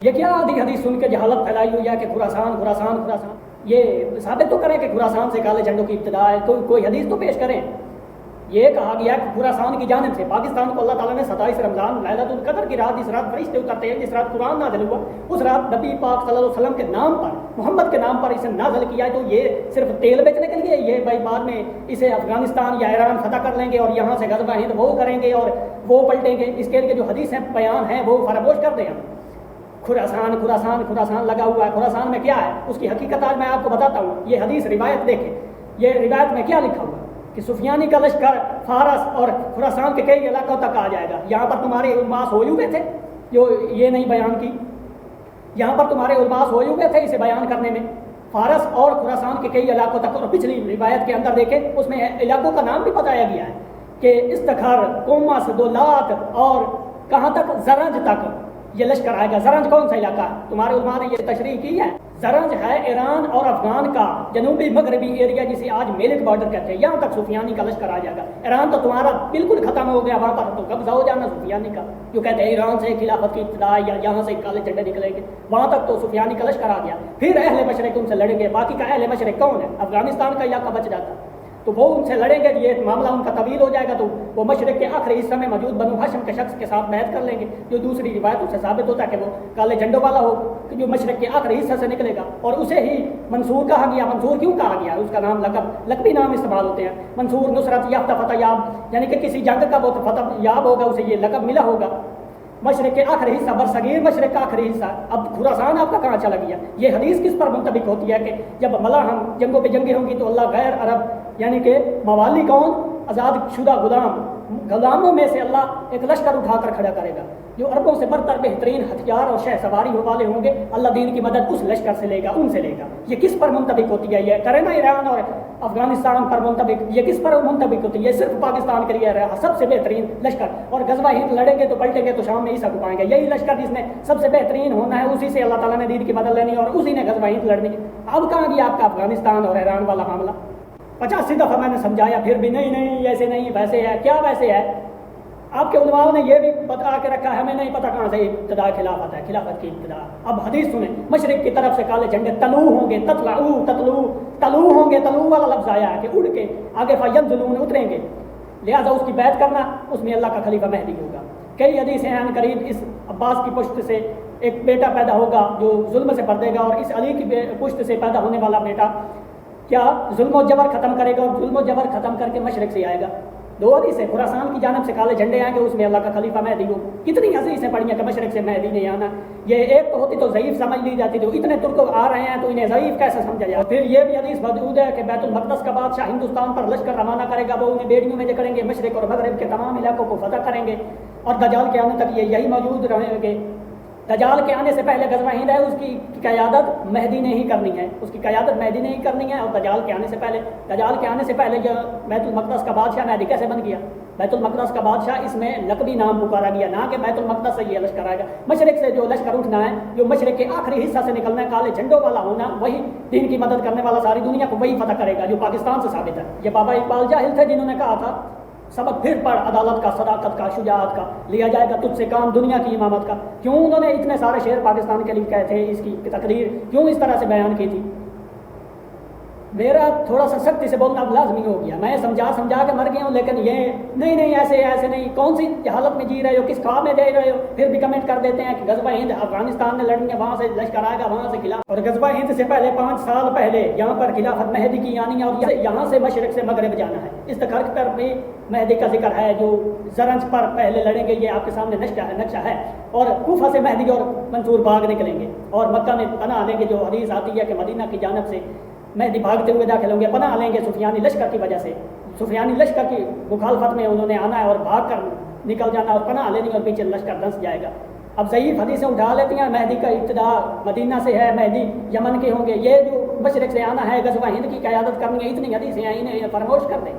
یہ کیا آدھی حدیث سن کے جہالت پھیلائی ہوئی ہے کہ خراسان خراسان خراسان، یہ ثابت تو کریں کہ خراسان سے کالے جھنڈوں کی ابتدا ہے، کوئی حدیث تو پیش کریں۔ یہ کہا گیا کہ خراسان کی جانب سے پاکستان کو اللہ تعالیٰ نے 27 رمضان لیلۃ القدر کی رات، جس رات فرشتے اترتے ہیں، جس رات قرآن نازل ہوا، اس رات نبی پاک صلی اللہ علیہ وسلم کے نام پر، محمد کے نام پر اسے نازل کیا ہے۔ تو یہ صرف تیل بیچنے کے لیے، یہ بھائی بعد میں اسے افغانستان یا ایران فتح کر لیں گے اور یہاں سے غزوہ ہند وہ کریں گے اور وہ پلٹیں گے، اس کے لیے جو حدیثیں بیان ہیں وہ فراموش کر دیں ہم۔ خراسان خراسان خراسان لگا ہوا ہے، خراسان میں کیا ہے اس کی حقیقت آج میں آپ کو بتاتا ہوں۔ یہ حدیث روایت دیکھیں، یہ روایت میں کیا لکھا ہوا کہ سفیانی کا لشکر فارس اور خراسان کے کئی علاقوں تک آ جائے گا۔ یہاں پر تمہارے علماء سوئے ہوئے تھے جو یہ نہیں بیان کی، یہاں پر تمہارے علماء سوئے ہوئے تھے اسے بیان کرنے میں، فارس اور خراسان کے کئی علاقوں تک۔ اور پچھلی روایت کے اندر دیکھیں اس میں علاقوں کا نام بھی بتایا گیا ہے کہ استخر، کومس، دولات اور کہاں تک، زرنج تک یہ لشکر آئے گا۔ زرنج کون سا علاقہ ہے؟ تمہارے علماء نے یہ تشریح کی ہے، زرنج ہے ایران اور افغان کا جنوبی مغربی ایریا جسے آج میلک بارڈر کہتے ہیں، یہاں تک سفیانی کا لشکر آ جائے گا۔ ایران تو تمہارا بالکل ختم ہو گیا، وہاں پر تو قبضہ ہو جانا سفیانی کا، جو کہتے ہیں ایران سے خلافت کی ابتدا یا یہاں سے کالے جھنڈے نکلیں گے، وہاں تک تو سفیانی کا لشکر آ گیا۔ پھر اہل مشرق ان سے لڑیں گے، باقی کا اہل مشرق کون ہے؟ افغانستان کا علاقہ بچ جاتا، تو وہ ان سے لڑیں گے، یہ معاملہ ان کا طویل ہو جائے گا، تو وہ مشرق کے آخری حصہ میں موجود بنو ہاشم کے شخص کے ساتھ بیعت کر لیں گے، جو دوسری روایتوں سے ثابت ہوتا ہے کہ وہ کالے جھنڈوں والا ہو، جو مشرق کے آخری حصہ سے نکلے گا، اور اسے ہی منصور کہا گیا۔ منصور کیوں کہا گیا؟ اس کا نام لقبی نام استعمال ہوتے ہیں۔ منصور نصرت یافتہ فتح یاب، یعنی کہ کسی جنگ کا وہ فتح یاب ہوگا، اسے یہ لقب ملا ہوگا۔ مشرق کے آخری حصہ، برصغیر مشرق کا آخری حصہ۔ اب خراسان آپ کا کہاں چلا گیا؟ یہ حدیث کس پر منطبق ہوتی ہے کہ جب ملاحم جنگوں پہ جنگیں ہوں گی تو اللہ غیر عرب، یعنی کہ موالی کون؟ آزاد شدہ غلاموں میں سے اللہ ایک لشکر اٹھا کر کھڑا کرے گا، جو عربوں سے برتر بہترین ہتھیار اور شہ سواری والے ہوں گے، اللہ دین کی مدد اس لشکر سے لے گا، ان سے لے گا۔ یہ کس پر منطبق ہوتی ہے؟ یہ کرے نا ایران اور افغانستان پر منطبق، یہ کس پر منطبق ہوتی ہے؟ یہ صرف پاکستان کے لیے رہا سب سے بہترین لشکر، اور غزوہ ہند لڑیں گے تو پلٹیں گے تو شام میں عیسیٰ کو پائیں گے۔ یہی لشکر جس نے سب سے بہترین ہونا ہے، اسی سے اللہ تعالیٰ نے دین کی مدد لینی اور اسی نے غزوہ ہند لڑنی۔ اب کہاں گیا آپ کا افغانستان اور ایران والا معاملہ؟ 85 دفعہ میں نے سمجھایا، پھر بھی نہیں ایسے نہیں، ویسے ہے۔ کیا ویسے ہے؟ آپ کے علماء نے یہ بھی بتا کے رکھا ہے، ہمیں نہیں پتہ کہاں سے ابتدا خلافت ہے، خلافت کی ابتدا۔ اب حدیث سنیں، مشرق کی طرف سے کالے جھنڈے طلوع ہوں گے، طلوع ہوں گے، طلوع والا لفظ آیا ہے کہ اڑ کے آگے فینزلون اتریں گے، لہذا اس کی بیعت کرنا، اس میں اللہ کا خلیفہ مہدی ہوگا۔ کئی حدیثیں ہیں، قریب اس عباس کی پشت سے ایک بیٹا پیدا ہوگا جو ظلم سے پردے گا، اور اس علی کی پشت سے پیدا ہونے والا بیٹا کیا ظلم و جبر ختم کرے گا، اور ظلم و جبر ختم کر کے مشرق سے آئے گا۔ دو حدیثیں، خراسان کی جانب سے کالے جھنڈے آئیں گے، اس میں اللہ کا خلیفہ مہدی ہو۔ کتنی حدیثیں پڑھی ہیں کہ مشرق سے مہدی نہیں آنا۔ یہ ایک تو ہوتی تو ضعیف سمجھ لی جاتی، تو اتنے ترک آ رہے ہیں تو انہیں ضعیف کیسے سمجھا جائے؟ پھر یہ بھی حدیث موجود ہے کہ بیت المقدس کا بادشاہ ہندوستان پر لشکر روانہ کرے گا، وہ انہیں بیڑیوں میں جکڑیں گے، مشرق اور مغرب کے تمام علاقوں کو فتح کریں گے، اور دجال کے آنے تک یہی موجود رہیں گے۔ دجال کے آنے سے پہلے غزوہ ہند ہے، اس کی قیادت مہدی نے ہی کرنی ہے، اس کی قیادت مہدی نے ہی کرنی ہے۔ اور دجال کے آنے سے پہلے جو بیت المقدس کا بادشاہ مہدی کیسے بن گیا؟ بیت المقدس کا بادشاہ، اس میں لقبی نام پکارا گیا، نہ کہ بیت المقدس سے یہ لشکر آئے گا۔ مشرق سے جو لشکر اٹھنا ہے، جو مشرق کے آخری حصہ سے نکلنا ہے، کالے جھنڈوں والا ہونا، وہی دین کی مدد کرنے والا، ساری دنیا کو وہی فتح کرے گا، جو پاکستان سے ثابت ہے۔ یہ بابا اقبال جاہل تھے جنہوں نے کہا تھا سبق پھر پڑھ عدالت کا، صداقت کا، شجاعت کا، لیا جائے گا تجھ سے کام دنیا کی امامت کا۔ کیوں انہوں نے اتنے سارے شعر پاکستان کے لیے کہے تھے؟ اس کی تقریر کیوں اس طرح سے بیان کی تھی؟ میرا تھوڑا سا سختی سے بولنا اب لازمی ہو گیا، میں سمجھا کے مر گیا ہوں، لیکن یہ نہیں ایسے نہیں، کون سی حالت میں جی رہے ہو، کس خواب میں جی رہے ہو؟ پھر بھی کمنٹ کر دیتے ہیں کہ غزوہ ہند افغانستان نے لڑنی ہے، وہاں سے لشکر آئے گا، وہاں سے خلافت، اور غزوہ ہند سے پہلے 5 سال پہلے یہاں پر خلافت مہدی کی آنی ہے، اور یہاں سے مشرق سے مغرب جانا ہے۔ استخر پر بھی مہدی کا ذکر ہے، جو زرنج پر پہلے لڑیں گے، یہ آپ کے سامنے نقشہ ہے، اور کوفہ سے مہدی اور منصور بھاگ نکلیں گے، اور مکہ میں پناہ لیں گے۔ جو حدیث آتی ہے کہ مدینہ کی جانب سے مہدی بھاگتے ہوئے داخل ہوں گے، پناہ لیں گے سفیانی لشکر کی وجہ سے، سفیانی لشکر کی مخالفت میں انہوں نے آنا ہے اور بھاگ کر نکل جانا اور پناہ لینی، اور پیچھے لشکر دھنس جائے گا۔ اب ضعیف حدیثیں اٹھا لیتی ہیں، مہدی کا ابتدا مدینہ سے ہے، مہدی یمن کے ہوں گے، یہ جو مشرق سے آنا ہے، غزوہ ہند کی قیادت کرنی ہے، اتنی حدیثیں ہیں، انہیں فراموش کر دیں۔